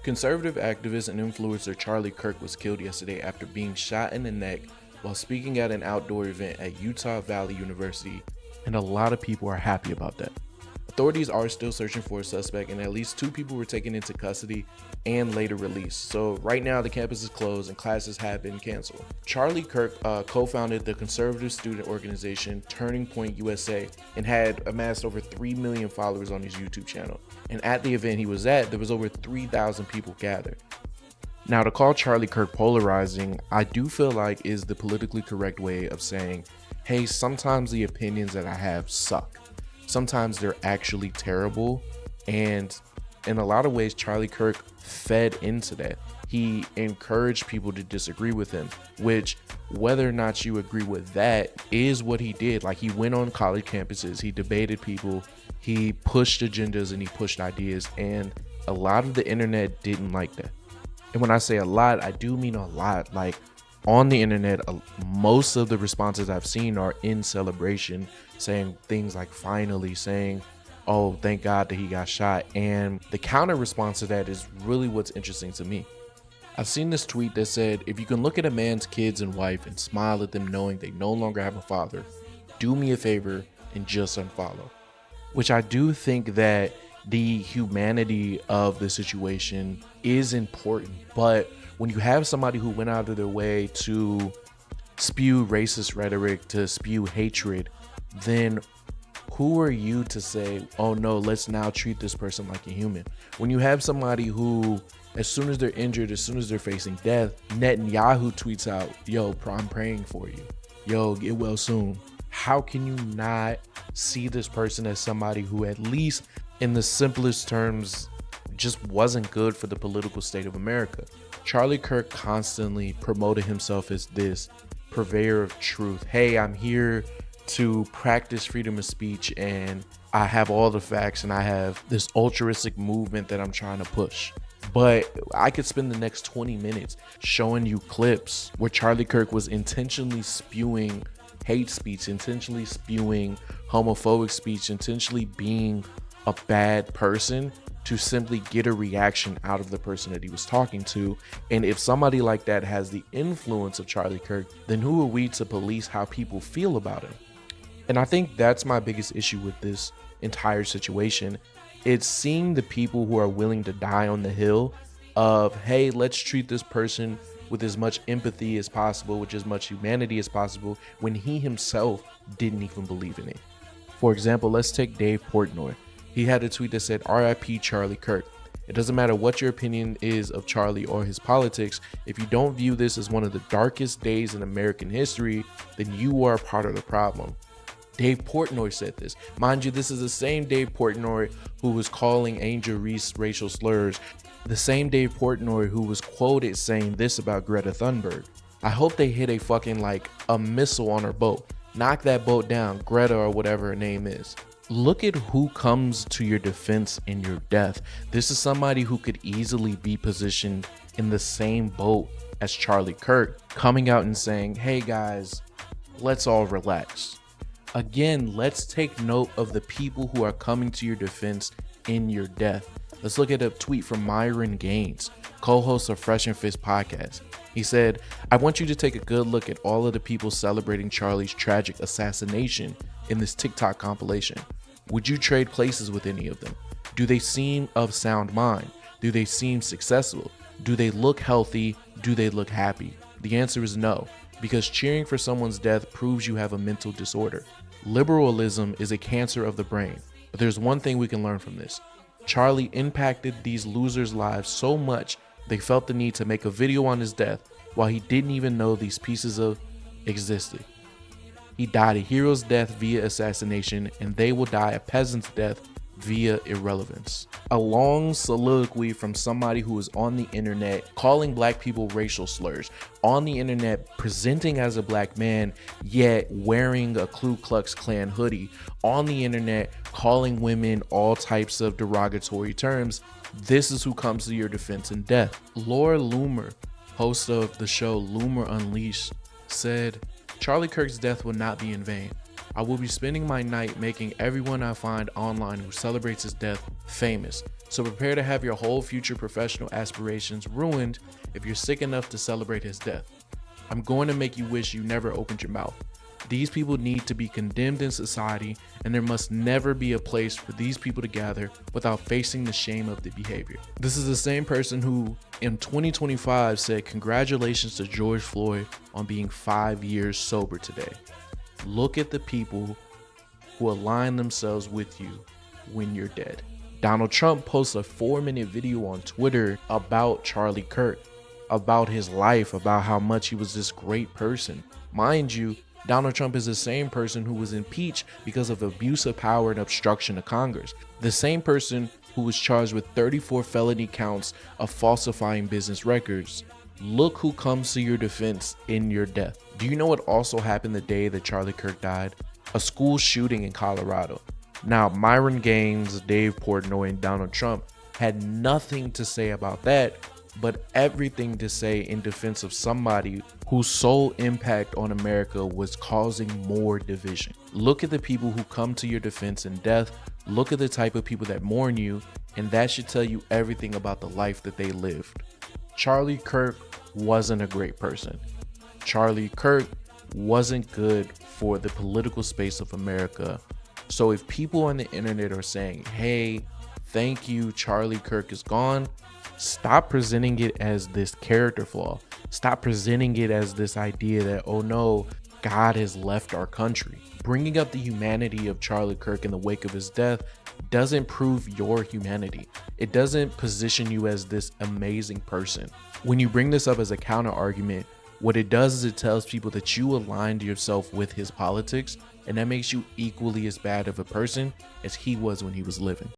Conservative activist and influencer Charli Kirk was killed yesterday after being shot in the neck while speaking at an outdoor event at Utah Valley University, and a lot of people are happy about that. Authorities are still searching for a suspect, and at least 2 people were taken into custody and later released. So right now the campus is closed and classes have been canceled. Charli Kirk co-founded the conservative student organization Turning Point USA and had amassed over 3 million followers on his YouTube channel. And at the event he was at, there was over 3,000 people gathered. Now, to call Charli Kirk polarizing, I do feel like is the politically correct way of saying, hey, sometimes the opinions that I have suck. Sometimes they're actually terrible, and in a lot of ways Charli Kirk fed into that. He encouraged people to disagree with him, which, whether or not you agree with that, is what he did. Like, he went on college campuses, he debated people, he pushed agendas, and he pushed ideas, and a lot of the internet didn't like that. And when I say a lot, I do mean a lot. Like, on the internet, most of the responses I've seen are in celebration, saying things like finally, saying, oh, thank God that he got shot. And the counter response to that is really what's interesting to me. I've seen this tweet that said, if you can look at a man's kids and wife and smile at them knowing they no longer have a father, do me a favor and just unfollow. Which I do think that the humanity of the situation is important, but when you have somebody who went out of their way to spew racist rhetoric, to spew hatred, then who are you to say, oh no, let's now treat this person like a human? When you have somebody who, as soon as they're injured, as soon as they're facing death, Netanyahu tweets out, yo, I'm praying for you. Yo, get well soon. How can you not see this person as somebody who, at least in the simplest terms, just wasn't good for the political state of America? Charli Kirk constantly promoted himself as this purveyor of truth. Hey, I'm here to practice freedom of speech, and I have all the facts, and I have this altruistic movement that I'm trying to push. But I could spend the next 20 minutes showing you clips where Charli Kirk was intentionally spewing hate speech, intentionally spewing homophobic speech, intentionally being a bad person to simply get a reaction out of the person that he was talking to. And if somebody like that has the influence of Charli Kirk, then who are we to police how people feel about him? And I think that's my biggest issue with this entire situation. It's seeing the people who are willing to die on the hill of, hey, let's treat this person with as much empathy as possible, with as much humanity as possible, when he himself didn't even believe in it. For example, let's take Dave Portnoy. He had a tweet that said, RIP Charli Kirk. It doesn't matter what your opinion is of Charli or his politics. If you don't view this as one of the darkest days in American history, then you are part of the problem. Dave Portnoy said this. Mind you, this is the same Dave Portnoy who was calling Angel Reese racial slurs. The same Dave Portnoy who was quoted saying this about Greta Thunberg. I hope they hit a missile on her boat. Knock that boat down, Greta or whatever her name is. Look at who comes to your defense in your death. This is somebody who could easily be positioned in the same boat as Charli Kirk, coming out and saying, hey guys, let's all relax. Again, let's take note of the people who are coming to your defense in your death. Let's look at a tweet from Myron Gaines, co-host of Fresh and Fist podcast. He said, I want you to take a good look at all of the people celebrating Charli's tragic assassination in this TikTok compilation. Would you trade places with any of them? Do they seem of sound mind? Do they seem successful? Do they look healthy? Do they look happy? The answer is no, because cheering for someone's death proves you have a mental disorder. Liberalism is a cancer of the brain, but there's one thing we can learn from this. Charli impacted these losers' lives so much they felt the need to make a video on his death while he didn't even know these pieces of existed. He died a hero's death via assassination, and they will die a peasant's death via irrelevance. A long soliloquy from somebody who is on the internet calling black people racial slurs, on the internet presenting as a black man yet wearing a Ku Klux Klan hoodie, on the internet calling women all types of derogatory terms. This is who comes to your defense in death. Laura Loomer, host of the show Loomer Unleashed, said, Charli Kirk's death will not be in vain. I will be spending my night making everyone I find online who celebrates his death famous. So prepare to have your whole future professional aspirations ruined if you're sick enough to celebrate his death. I'm going to make you wish you never opened your mouth. These people need to be condemned in society, and there must never be a place for these people to gather without facing the shame of the behavior. This is the same person who, in 2025, said congratulations to George Floyd on being 5 years sober today. Look at the people who align themselves with you when you're dead. Donald Trump posts a 4-minute video on Twitter about Charli Kirk, about his life, about how much he was this great person. Mind you, Donald Trump is the same person who was impeached because of abuse of power and obstruction of Congress. The same person who was charged with 34 felony counts of falsifying business records. Look who comes to your defense in your death. Do you know what also happened the day that Charli Kirk died? A school shooting in Colorado. Now, Myron Gaines, Dave Portnoy, and Donald Trump had nothing to say about that, but everything to say in defense of somebody whose sole impact on America was causing more division. Look at the people who come to your defense in death. Look at the type of people that mourn you, and that should tell you everything about the life that they lived. Charli Kirk wasn't a great person. Charli Kirk wasn't good for the political space of America. So if people on the internet are saying, hey, thank you, Charli Kirk is gone, stop presenting it as this character flaw. Stop presenting it as this idea that, oh no, God has left our country. Bringing up the humanity of Charli Kirk in the wake of his death doesn't prove your humanity. It doesn't position you as this amazing person. When you bring this up as a counter argument, what it does is it tells people that you aligned yourself with his politics, and that makes you equally as bad of a person as he was when he was living.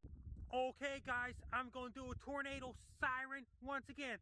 Okay guys, I'm gonna do a tornado siren once again.